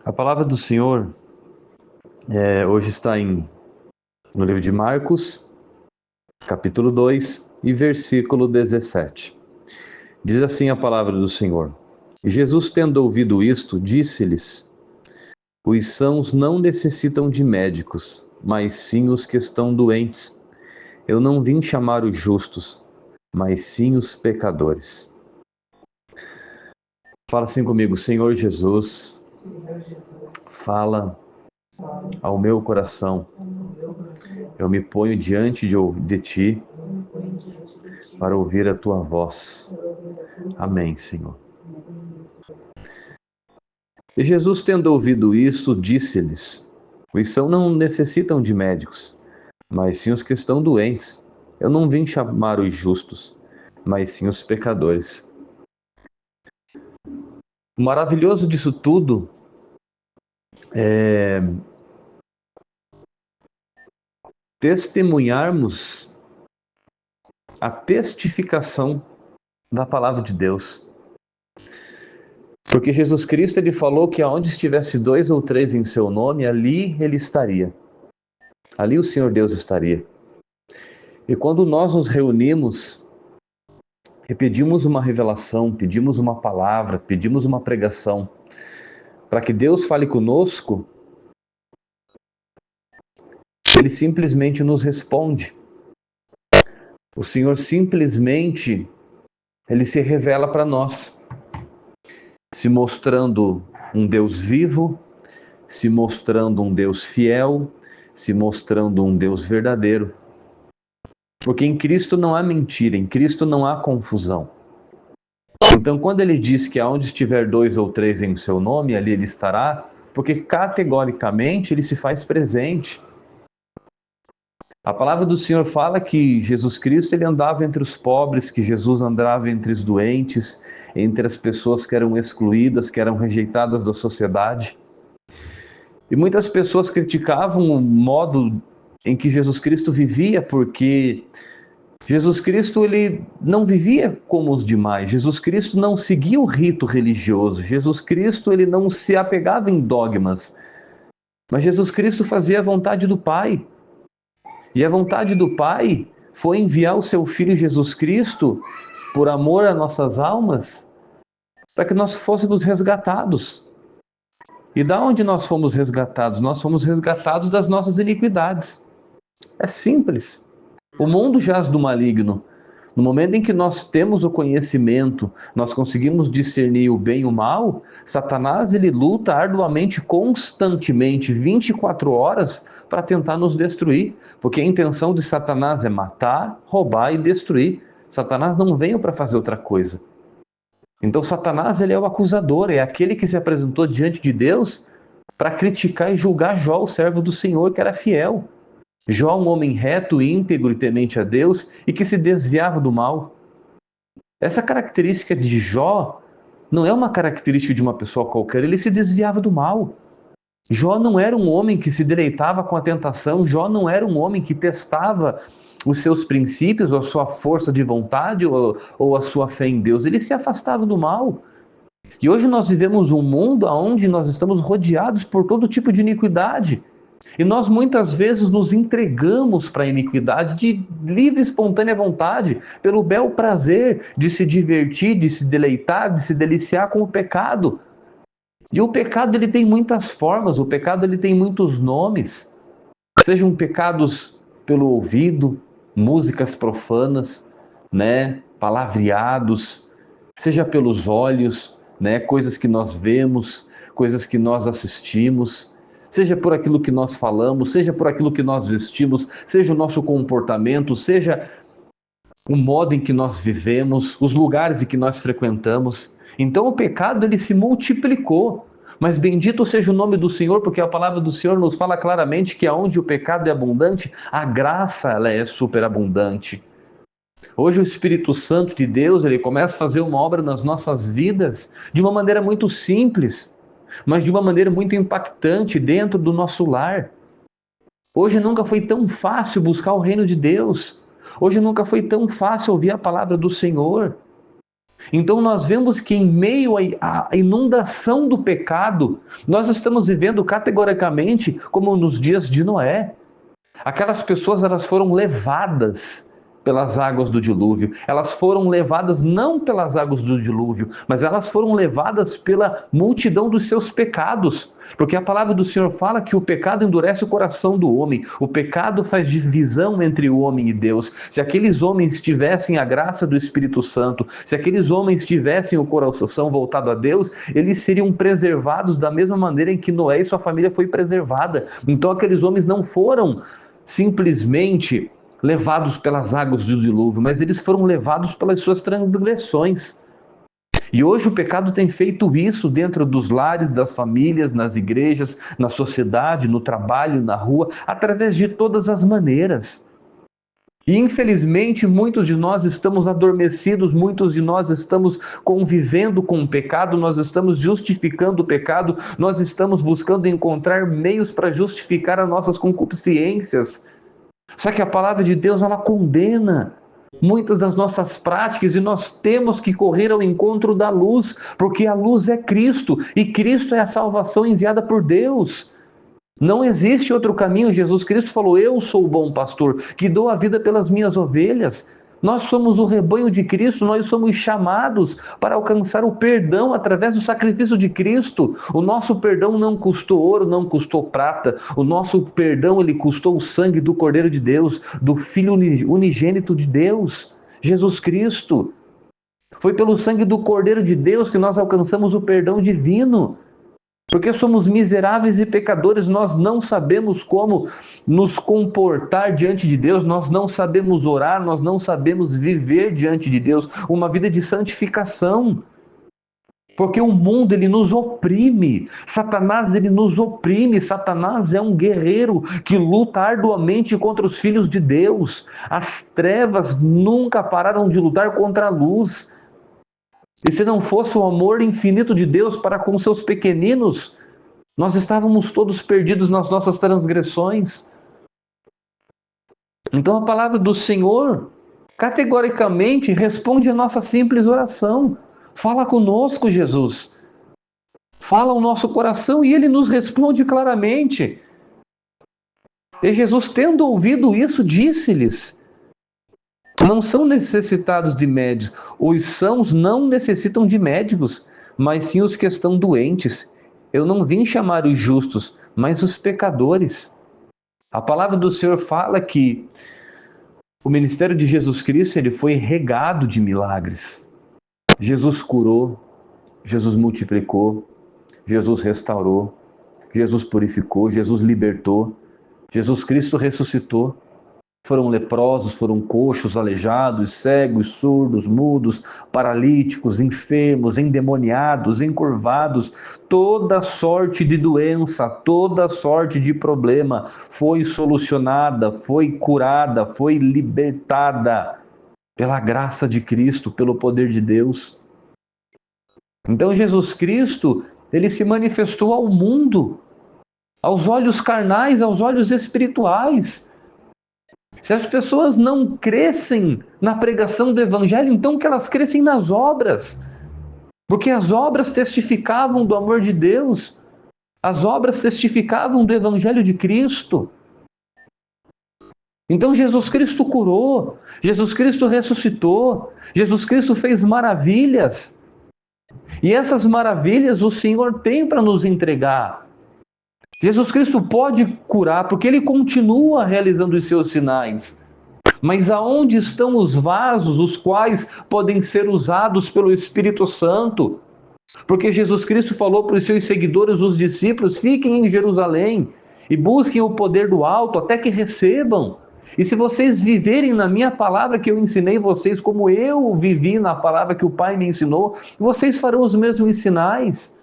A palavra do Senhor hoje está no livro de Marcos, capítulo 2 e versículo 17. Diz assim a palavra do Senhor: Jesus, tendo ouvido isto, disse-lhes: Os sãos não necessitam de médicos, mas sim os que estão doentes. Eu não vim chamar os justos, mas sim os pecadores. Fala assim comigo: Senhor Jesus, fala ao meu coração. Eu me ponho diante de ti para ouvir a tua voz. Amém, Senhor. E Jesus, tendo ouvido isso, disse-lhes: Os sãos não necessitam de médicos, mas sim os que estão doentes. Eu não vim chamar os justos, mas sim os pecadores. O maravilhoso disso tudo é testemunharmos a testificação da palavra de Deus. Porque Jesus Cristo, ele falou que aonde estivesse 2 ou 3 em seu nome, ali ele estaria. Ali o Senhor Deus estaria. E quando nós nos reunimos e pedimos uma revelação, pedimos uma palavra, pedimos uma pregação, para que Deus fale conosco, ele simplesmente nos responde. O Senhor simplesmente, ele se revela para nós, se mostrando um Deus vivo, se mostrando um Deus fiel, se mostrando um Deus verdadeiro. Porque em Cristo não há mentira, em Cristo não há confusão. Então, quando ele diz que aonde estiver 2 ou 3 em seu nome, ali ele estará, porque categoricamente ele se faz presente. A palavra do Senhor fala que Jesus Cristo ele andava entre os pobres, que Jesus andava entre os doentes, entre as pessoas que eram excluídas, que eram rejeitadas da sociedade. E muitas pessoas criticavam o modo em que Jesus Cristo vivia, porque Jesus Cristo ele não vivia como os demais. Jesus Cristo não seguia o rito religioso. Jesus Cristo ele não se apegava em dogmas. Mas Jesus Cristo fazia a vontade do Pai. E a vontade do Pai foi enviar o seu Filho Jesus Cristo por amor às nossas almas, para que nós fôssemos resgatados. E da onde nós fomos resgatados? Nós fomos resgatados das nossas iniquidades. É simples. O mundo jaz do maligno. No momento em que nós temos o conhecimento, nós conseguimos discernir o bem e o mal, Satanás ele luta arduamente, constantemente, 24 horas, para tentar nos destruir. Porque a intenção de Satanás é matar, roubar e destruir. Satanás não veio para fazer outra coisa. Então Satanás ele é o acusador, é aquele que se apresentou diante de Deus para criticar e julgar Jó, o servo do Senhor, que era fiel. Jó, um homem reto, íntegro e temente a Deus e que se desviava do mal. Essa característica de Jó não é uma característica de uma pessoa qualquer, ele se desviava do mal. Jó não era um homem que se deleitava com a tentação, Jó não era um homem que testava os seus princípios, ou a sua força de vontade, ou a sua fé em Deus. Ele se afastava do mal. E hoje nós vivemos um mundo onde nós estamos rodeados por todo tipo de iniquidade. E nós muitas vezes nos entregamos para a iniquidade de livre e espontânea vontade, pelo bel prazer de se divertir, de se deleitar, de se deliciar com o pecado. E o pecado ele tem muitas formas, o pecado ele tem muitos nomes. Sejam pecados pelo ouvido, músicas profanas, né, palavreados, seja pelos olhos, né, coisas que nós vemos, coisas que nós assistimos, seja por aquilo que nós falamos, seja por aquilo que nós vestimos, seja o nosso comportamento, seja o modo em que nós vivemos, os lugares em que nós frequentamos. Então o pecado ele se multiplicou. Mas bendito seja o nome do Senhor, porque a palavra do Senhor nos fala claramente que aonde o pecado é abundante, a graça ela é superabundante. Hoje o Espírito Santo de Deus, ele começa a fazer uma obra nas nossas vidas de uma maneira muito simples, mas de uma maneira muito impactante dentro do nosso lar. Hoje nunca foi tão fácil buscar o reino de Deus. Hoje nunca foi tão fácil ouvir a palavra do Senhor. Então nós vemos que em meio à inundação do pecado, nós estamos vivendo categoricamente como nos dias de Noé. Aquelas pessoas, elas foram levadas pelas águas do dilúvio. Elas foram levadas não pelas águas do dilúvio, mas elas foram levadas pela multidão dos seus pecados. Porque a palavra do Senhor fala que o pecado endurece o coração do homem. O pecado faz divisão entre o homem e Deus. Se aqueles homens tivessem a graça do Espírito Santo, se aqueles homens tivessem o coração voltado a Deus, eles seriam preservados da mesma maneira em que Noé e sua família foi preservada. Então aqueles homens não foram simplesmente levados pelas águas do dilúvio, mas eles foram levados pelas suas transgressões. E hoje o pecado tem feito isso dentro dos lares, das famílias, nas igrejas, na sociedade, no trabalho, na rua, através de todas as maneiras. E infelizmente muitos de nós estamos adormecidos, muitos de nós estamos convivendo com o pecado, nós estamos justificando o pecado, nós estamos buscando encontrar meios para justificar as nossas concupiscências. Só que a palavra de Deus, ela condena muitas das nossas práticas e nós temos que correr ao encontro da luz, porque a luz é Cristo e Cristo é a salvação enviada por Deus. Não existe outro caminho. Jesus Cristo falou: eu sou o bom pastor, que dou a vida pelas minhas ovelhas. Nós somos o rebanho de Cristo, nós somos chamados para alcançar o perdão através do sacrifício de Cristo. O nosso perdão não custou ouro, não custou prata. O nosso perdão, ele custou o sangue do Cordeiro de Deus, do Filho unigênito de Deus, Jesus Cristo. Foi pelo sangue do Cordeiro de Deus que nós alcançamos o perdão divino. Porque somos miseráveis e pecadores, nós não sabemos como nos comportar diante de Deus, nós não sabemos orar, nós não sabemos viver diante de Deus uma vida de santificação. Porque o mundo, ele nos oprime, Satanás, ele nos oprime, Satanás é um guerreiro que luta arduamente contra os filhos de Deus. As trevas nunca pararam de lutar contra a luz. E se não fosse o amor infinito de Deus para com seus pequeninos, nós estávamos todos perdidos nas nossas transgressões. Então a palavra do Senhor, categoricamente, responde a nossa simples oração. Fala conosco, Jesus. Fala ao nosso coração e Ele nos responde claramente. E Jesus, tendo ouvido isso, disse-lhes: não são necessitados de médicos. Os sãos não necessitam de médicos, mas sim os que estão doentes. Eu não vim chamar os justos, mas os pecadores. A palavra do Senhor fala que o ministério de Jesus Cristo, ele foi regado de milagres. Jesus curou, Jesus multiplicou, Jesus restaurou, Jesus purificou, Jesus libertou, Jesus Cristo ressuscitou. Foram leprosos, foram coxos, aleijados, cegos, surdos, mudos, paralíticos, enfermos, endemoniados, encurvados. Toda sorte de doença, toda sorte de problema foi solucionada, foi curada, foi libertada pela graça de Cristo, pelo poder de Deus. Então Jesus Cristo, ele se manifestou ao mundo, aos olhos carnais, aos olhos espirituais. Se as pessoas não crescem na pregação do Evangelho, então que elas crescem nas obras. Porque as obras testificavam do amor de Deus. As obras testificavam do Evangelho de Cristo. Então Jesus Cristo curou, Jesus Cristo ressuscitou, Jesus Cristo fez maravilhas. E essas maravilhas o Senhor tem para nos entregar. Jesus Cristo pode curar, porque Ele continua realizando os seus sinais. Mas aonde estão os vasos, os quais podem ser usados pelo Espírito Santo? Porque Jesus Cristo falou para os seus seguidores, os discípulos: fiquem em Jerusalém e busquem o poder do alto até que recebam. E se vocês viverem na minha palavra que eu ensinei vocês, como eu vivi na palavra que o Pai me ensinou, vocês farão os mesmos sinais.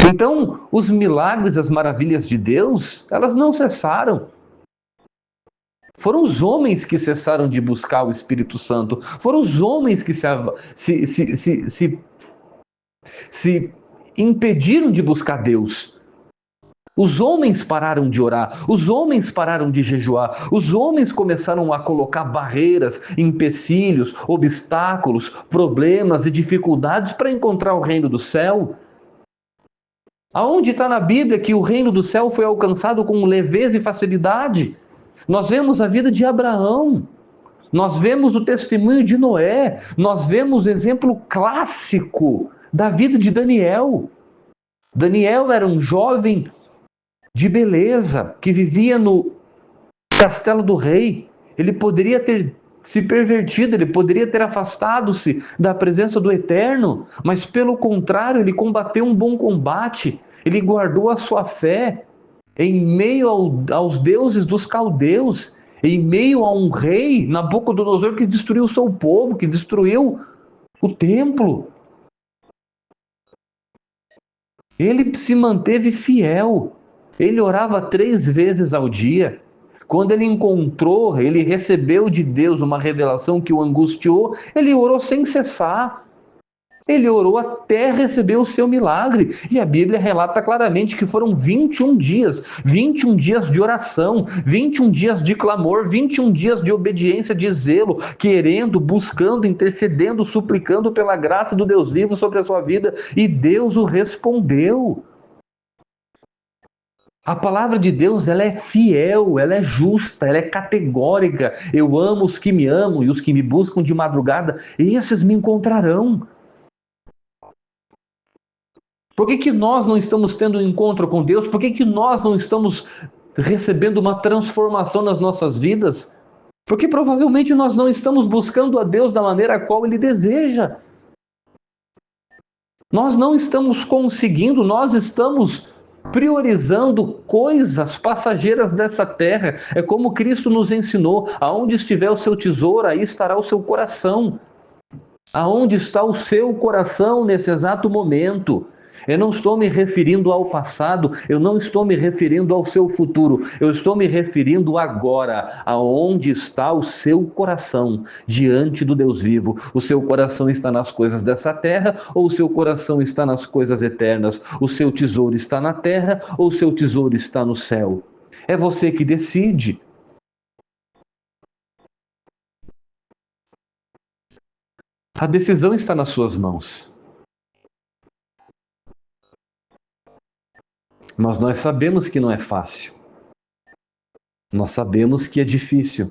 Então, os milagres, as maravilhas de Deus, elas não cessaram. Foram os homens que cessaram de buscar o Espírito Santo. Foram os homens que se impediram de buscar Deus. Os homens pararam de orar, os homens pararam de jejuar, os homens começaram a colocar barreiras, empecilhos, obstáculos, problemas e dificuldades para encontrar o reino do céu. Aonde está na Bíblia que o reino do céu foi alcançado com leveza e facilidade? Nós vemos a vida de Abraão, nós vemos o testemunho de Noé, nós vemos o exemplo clássico da vida de Daniel. Daniel era um jovem de beleza, que vivia no castelo do rei. Ele poderia ter se pervertido, ele poderia ter afastado-se da presença do Eterno, mas pelo contrário, ele combateu um bom combate, ele guardou a sua fé em meio aos deuses dos caldeus, em meio a um rei, Nabucodonosor, que destruiu o seu povo, que destruiu o templo. Ele se manteve fiel. Ele orava 3 vezes ao dia. Quando ele recebeu de Deus uma revelação que o angustiou, ele orou sem cessar. Ele orou até receber o seu milagre. E a Bíblia relata claramente que foram 21 dias de oração, 21 dias de clamor, 21 dias de obediência, de zelo, querendo, buscando, intercedendo, suplicando pela graça do Deus vivo sobre a sua vida. E Deus o respondeu. A palavra de Deus, ela é fiel, ela é justa, ela é categórica. Eu amo os que me amam e os que me buscam de madrugada, esses me encontrarão. Por que nós não estamos tendo um encontro com Deus? Por que nós não estamos recebendo uma transformação nas nossas vidas? Porque provavelmente nós não estamos buscando a Deus da maneira a qual Ele deseja. Nós não estamos conseguindo, nós estamos priorizando coisas passageiras dessa terra. É como Cristo nos ensinou: aonde estiver o seu tesouro, aí estará o seu coração. Aonde está o seu coração nesse exato momento? Eu não estou me referindo ao passado, eu não estou me referindo ao seu futuro, eu estou me referindo agora, aonde está o seu coração diante do Deus vivo. O seu coração está nas coisas dessa terra ou o seu coração está nas coisas eternas? O seu tesouro está na terra ou o seu tesouro está no céu? É você que decide. A decisão está nas suas mãos. Mas nós sabemos que não é fácil. Nós sabemos que é difícil.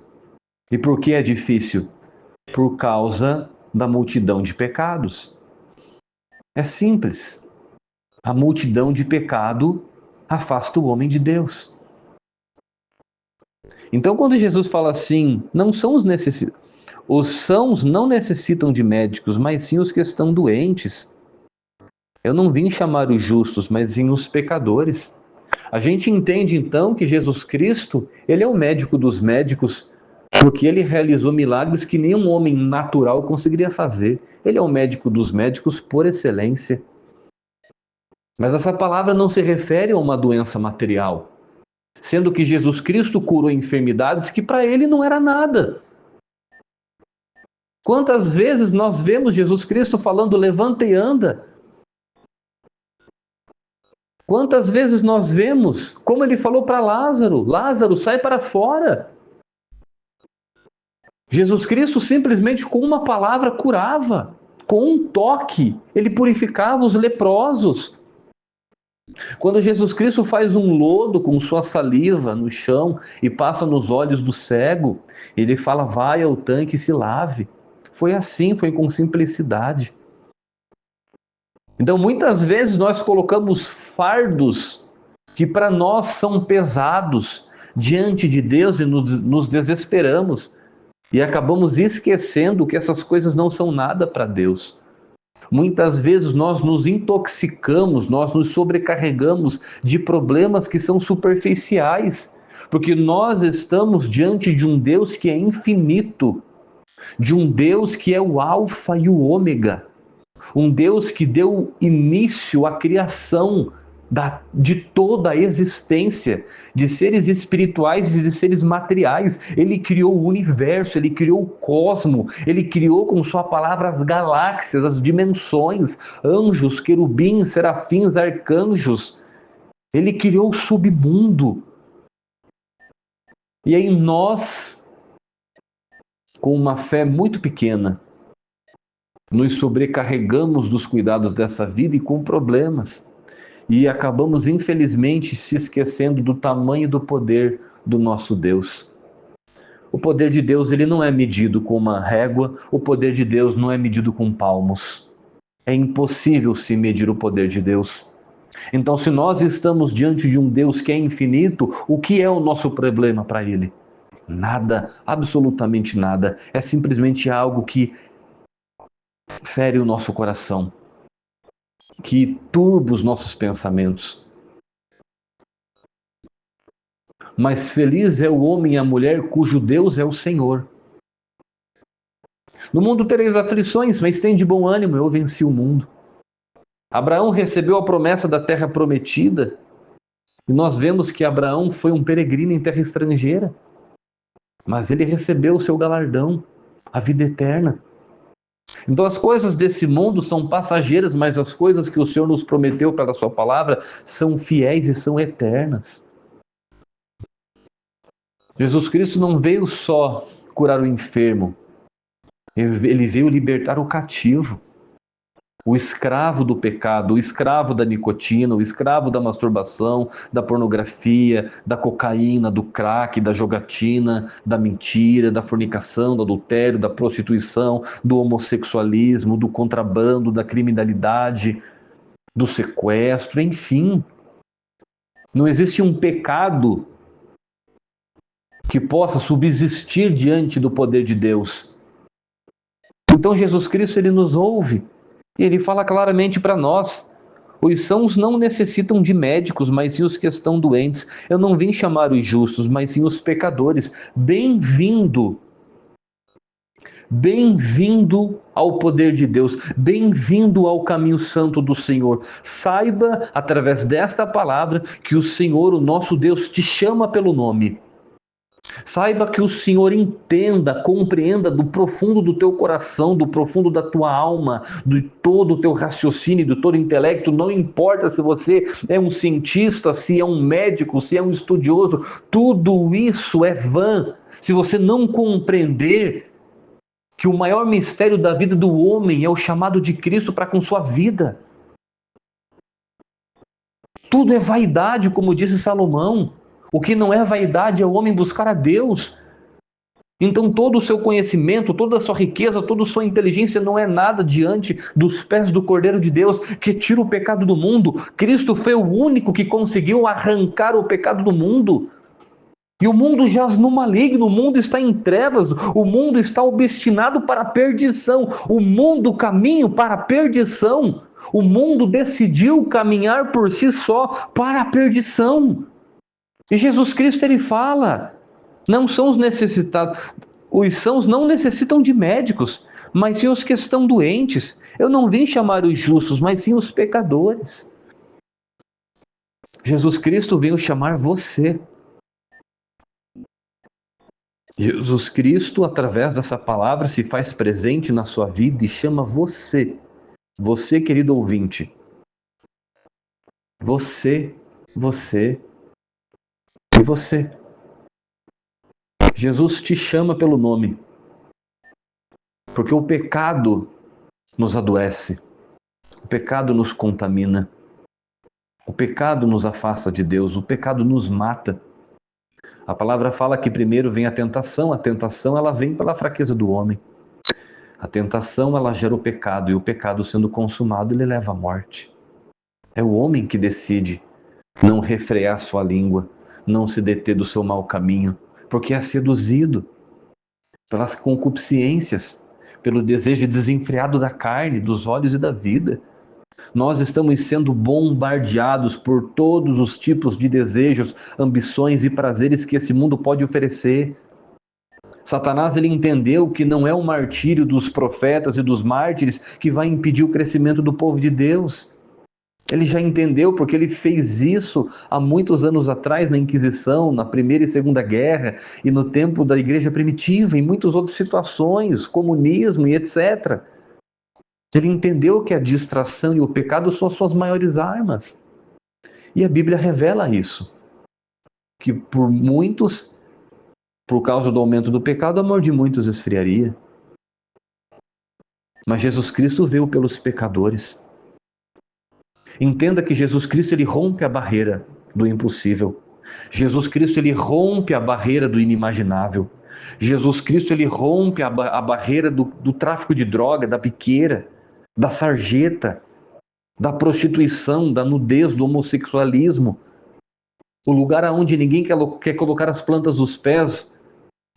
E por que é difícil? Por causa da multidão de pecados. É simples. A multidão de pecado afasta o homem de Deus. Então, quando Jesus fala assim, não são os necessitados. Os sãos não necessitam de médicos, mas sim os que estão doentes. Eu não vim chamar os justos, mas sim os pecadores. A gente entende então que Jesus Cristo, ele é o médico dos médicos, porque ele realizou milagres que nenhum homem natural conseguiria fazer. Ele é o médico dos médicos por excelência. Mas essa palavra não se refere a uma doença material, sendo que Jesus Cristo curou enfermidades que para ele não era nada. Quantas vezes nós vemos Jesus Cristo falando, levanta e anda? Quantas vezes nós vemos, como ele falou para Lázaro, Lázaro, sai para fora. Jesus Cristo simplesmente com uma palavra curava, com um toque, ele purificava os leprosos. Quando Jesus Cristo faz um lodo com sua saliva no chão e passa nos olhos do cego, ele fala, vai ao tanque e se lave. Foi assim, foi com simplicidade. Então, muitas vezes nós colocamos fardos que para nós são pesados diante de Deus e nos desesperamos e acabamos esquecendo que essas coisas não são nada para Deus. Muitas vezes nós nos intoxicamos, nós nos sobrecarregamos de problemas que são superficiais, porque nós estamos diante de um Deus que é infinito, de um Deus que é o Alfa e o Ômega, um Deus que deu início à criação de toda a existência, de seres espirituais e de seres materiais. Ele criou o universo, ele criou o cosmo, ele criou com sua palavra as galáxias, as dimensões, anjos, querubins, serafins, arcanjos. Ele criou o submundo. E aí nós, com uma fé muito pequena, nos sobrecarregamos dos cuidados dessa vida e com problemas. E acabamos, infelizmente, se esquecendo do tamanho do poder do nosso Deus. O poder de Deus, ele não é medido com uma régua, o poder de Deus não é medido com palmos. É impossível se medir o poder de Deus. Então, se nós estamos diante de um Deus que é infinito, o que é o nosso problema para Ele? Nada, absolutamente nada. É simplesmente algo que fere o nosso coração, que turba os nossos pensamentos. Mas feliz é o homem e a mulher cujo Deus é o Senhor. No mundo tereis aflições, mas tem de bom ânimo, eu venci o mundo. Abraão recebeu a promessa da terra prometida, e nós vemos que Abraão foi um peregrino em terra estrangeira, mas ele recebeu o seu galardão, a vida eterna. Então as coisas desse mundo são passageiras, mas as coisas que o Senhor nos prometeu pela sua palavra são fiéis e são eternas. Jesus Cristo não veio só curar o enfermo, ele veio libertar o cativo, o escravo do pecado, o escravo da nicotina, o escravo da masturbação, da pornografia, da cocaína, do crack, da jogatina, da mentira, da fornicação, do adultério, da prostituição, do homossexualismo, do contrabando, da criminalidade, do sequestro, enfim. Não existe um pecado que possa subsistir diante do poder de Deus. Então Jesus Cristo, ele nos ouve e ele fala claramente para nós: os sãos não necessitam de médicos, mas sim os que estão doentes. Eu não vim chamar os justos, mas sim os pecadores. Bem-vindo! Bem-vindo ao poder de Deus, bem-vindo ao caminho santo do Senhor. Saiba, através desta palavra, que o Senhor, o nosso Deus, te chama pelo nome. Saiba que o Senhor entenda, compreenda do profundo do teu coração, do profundo da tua alma, de todo o teu raciocínio, do todo o intelecto. Não importa se você é um cientista, se é um médico, se é um estudioso, tudo isso é vã. Se você não compreender que o maior mistério da vida do homem é o chamado de Cristo para com sua vida. Tudo é vaidade, como disse Salomão. O que não é vaidade é o homem buscar a Deus. Então todo o seu conhecimento, toda a sua riqueza, toda a sua inteligência não é nada diante dos pés do Cordeiro de Deus que tira o pecado do mundo. Cristo foi o único que conseguiu arrancar o pecado do mundo. E o mundo jaz no maligno, o mundo está em trevas, o mundo está obstinado para a perdição, o mundo caminha para a perdição. O mundo decidiu caminhar por si só para a perdição. E Jesus Cristo, ele fala: não são os necessitados, os sãos não necessitam de médicos, mas sim os que estão doentes. Eu não vim chamar os justos, mas sim os pecadores. Jesus Cristo veio chamar você. Jesus Cristo, através dessa palavra, se faz presente na sua vida e chama você. Você, querido ouvinte. Você e você. Jesus te chama pelo nome. Porque o pecado nos adoece. O pecado nos contamina. O pecado nos afasta de Deus. O pecado nos mata. A palavra fala que primeiro vem a tentação ela vem pela fraqueza do homem. A tentação, ela gera o pecado, e o pecado sendo consumado, ele leva à morte. É o homem que decide não refrear sua língua, não se deter do seu mau caminho, porque é seduzido pelas concupiscências, pelo desejo desenfreado da carne, dos olhos e da vida. Nós estamos sendo bombardeados por todos os tipos de desejos, ambições e prazeres que esse mundo pode oferecer. Satanás, ele entendeu que não é o martírio dos profetas e dos mártires que vai impedir o crescimento do povo de Deus. Ele já entendeu, porque ele fez isso há muitos anos atrás na Inquisição, na Primeira e Segunda Guerra e no tempo da Igreja Primitiva, em muitas outras situações, comunismo e etc. Ele entendeu que a distração e o pecado são as suas maiores armas. E a Bíblia revela isso, que por muitos, por causa do aumento do pecado, o amor de muitos esfriaria. Mas Jesus Cristo veio pelos pecadores. Entenda que Jesus Cristo, ele rompe a barreira do impossível. Jesus Cristo, ele rompe a barreira do inimaginável. Jesus Cristo, ele rompe a barreira do tráfico de droga, da biqueira, da sarjeta, da prostituição, da nudez, do homossexualismo. O lugar aonde ninguém quer colocar as plantas dos pés,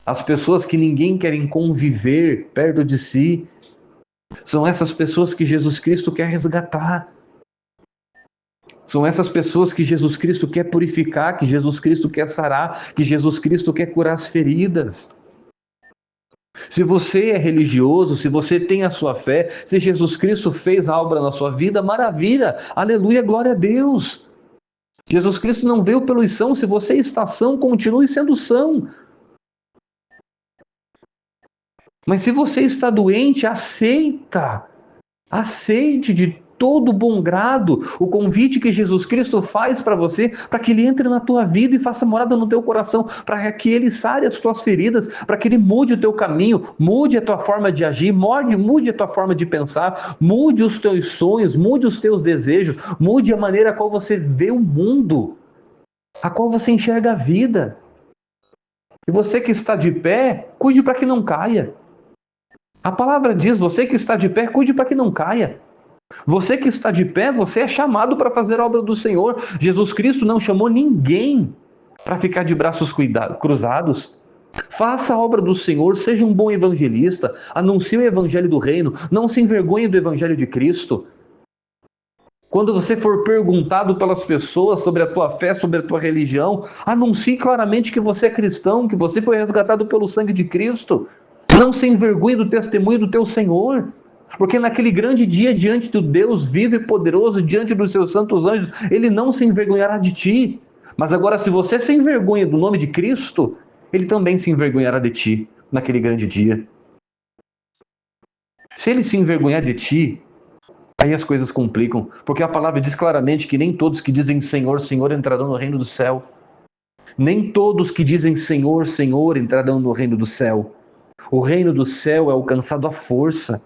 as pessoas que ninguém quer conviver perto de si, são essas pessoas que Jesus Cristo quer resgatar. São essas pessoas que Jesus Cristo quer purificar, que Jesus Cristo quer sarar, que Jesus Cristo quer curar as feridas. Se você é religioso, se você tem a sua fé, se Jesus Cristo fez a obra na sua vida, maravilha, aleluia, glória a Deus. Jesus Cristo não veio pelos sãos, se você está são, continue sendo são. Mas se você está doente, aceite de todo bom grado o convite que Jesus Cristo faz para você, para que Ele entre na tua vida e faça morada no teu coração, para que Ele sare as tuas feridas, para que Ele mude o teu caminho, mude a tua forma de agir, mude a tua forma de pensar, mude os teus sonhos, mude os teus desejos, mude a maneira a qual você vê o mundo, a qual você enxerga a vida. E você que está de pé, cuide para que não caia. A palavra diz, você que está de pé, cuide para que não caia. Você que está de pé, você é chamado para fazer a obra do Senhor. Jesus Cristo não chamou ninguém para ficar de braços cruzados. Faça a obra do Senhor, seja um bom evangelista, anuncie o evangelho do reino, não se envergonhe do evangelho de Cristo. Quando você for perguntado pelas pessoas sobre a tua fé, sobre a tua religião, anuncie claramente que você é cristão, que você foi resgatado pelo sangue de Cristo. Não se envergonhe do testemunho do teu Senhor. Porque naquele grande dia, diante do Deus vivo e poderoso, diante dos seus santos anjos, Ele não se envergonhará de ti. Mas agora, se você se envergonha do nome de Cristo, Ele também se envergonhará de ti, naquele grande dia. Se Ele se envergonhar de ti, aí as coisas complicam. Porque a palavra diz claramente que nem todos que dizem Senhor, Senhor entrarão no reino do céu. Nem todos que dizem Senhor, Senhor entrarão no reino do céu. O reino do céu é alcançado à força.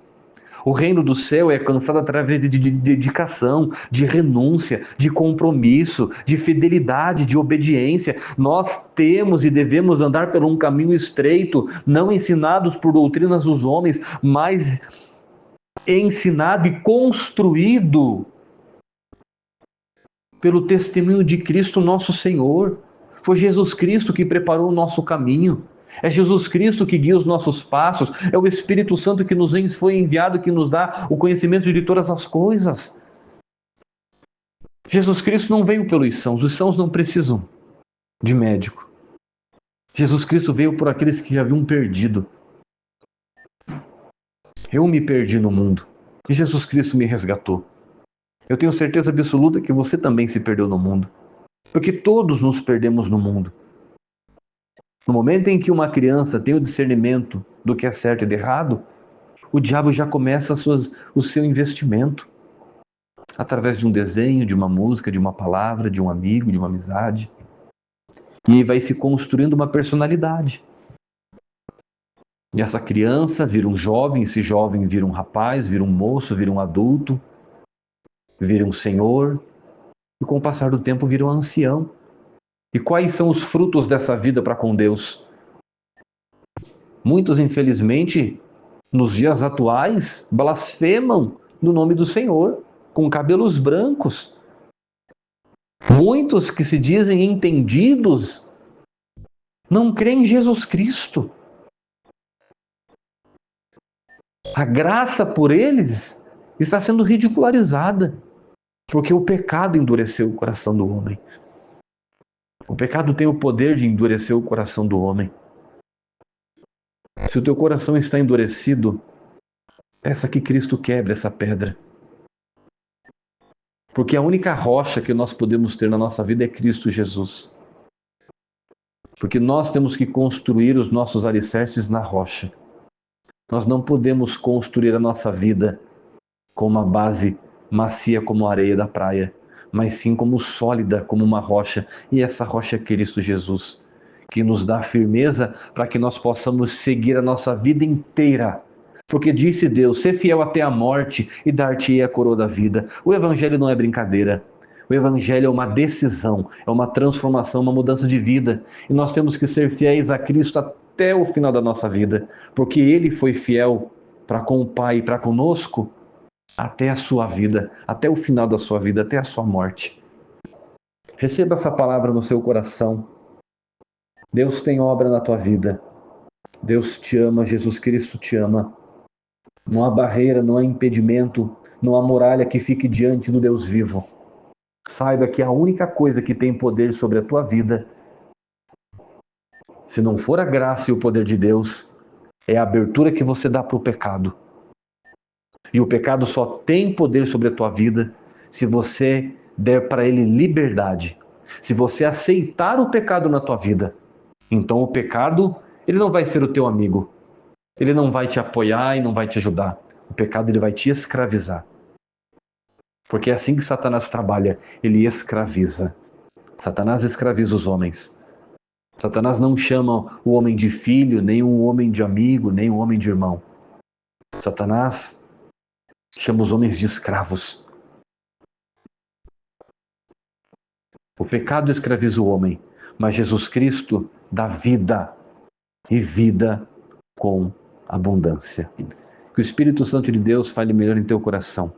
O reino do céu é alcançado através de dedicação, de renúncia, de compromisso, de fidelidade, de obediência. Nós temos e devemos andar por um caminho estreito, não ensinados por doutrinas dos homens, mas ensinado e construído pelo testemunho de Cristo nosso Senhor. Foi Jesus Cristo que preparou o nosso caminho. É Jesus Cristo que guia os nossos passos. É o Espírito Santo que nos foi enviado, que nos dá o conhecimento de todas as coisas. Jesus Cristo não veio pelos sãos. Os sãos não precisam de médico. Jesus Cristo veio por aqueles que já haviam perdido. Eu me perdi no mundo e Jesus Cristo me resgatou. Eu tenho certeza absoluta que você também se perdeu no mundo. Porque todos nos perdemos no mundo. No momento em que uma criança tem o discernimento do que é certo e de errado, o diabo já começa o seu investimento. Através de um desenho, de uma música, de uma palavra, de um amigo, de uma amizade. E aí vai se construindo uma personalidade. E essa criança vira um jovem, esse jovem vira um rapaz, vira um moço, vira um adulto, vira um senhor. E com o passar do tempo vira um ancião. E quais são os frutos dessa vida para com Deus? Muitos, infelizmente, nos dias atuais, blasfemam no nome do Senhor, com cabelos brancos. Muitos que se dizem entendidos não creem em Jesus Cristo. A graça por eles está sendo ridicularizada, porque o pecado endureceu o coração do homem. O pecado tem o poder de endurecer o coração do homem. Se o teu coração está endurecido, peça que Cristo quebre essa pedra. Porque a única rocha que nós podemos ter na nossa vida é Cristo Jesus. Porque nós temos que construir os nossos alicerces na rocha. Nós não podemos construir a nossa vida com uma base macia como a areia da praia. mas sim como sólida, como uma rocha. E essa rocha é Cristo Jesus, que nos dá firmeza para que nós possamos seguir a nossa vida inteira. Porque disse Deus: ser fiel até a morte e dar-te-ei a coroa da vida. O Evangelho não é brincadeira. O Evangelho é uma decisão, é uma transformação, uma mudança de vida. E nós temos que ser fiéis a Cristo até o final da nossa vida, porque Ele foi fiel para com o Pai e para conosco até a sua vida, até o final da sua vida, até a sua morte. Receba essa palavra no seu coração. Deus tem obra na tua vida. Deus te ama, Jesus Cristo te ama. Não há barreira, não há impedimento, não há muralha que fique diante do Deus vivo. Saiba que a única coisa que tem poder sobre a tua vida, se não for a graça e o poder de Deus, é a abertura que você dá para o pecado. E o pecado só tem poder sobre a tua vida se você der para ele liberdade. Se você aceitar o pecado na tua vida, então o pecado, ele não vai ser o teu amigo. Ele não vai te apoiar e não vai te ajudar. O pecado, ele vai te escravizar. Porque é assim que Satanás trabalha, ele escraviza. Satanás escraviza os homens. Satanás não chama o homem de filho, nem um homem de amigo, nem um homem de irmão. Satanás chama os homens de escravos. O pecado escraviza o homem, mas Jesus Cristo dá vida e vida com abundância. Que o Espírito Santo de Deus fale melhor em teu coração.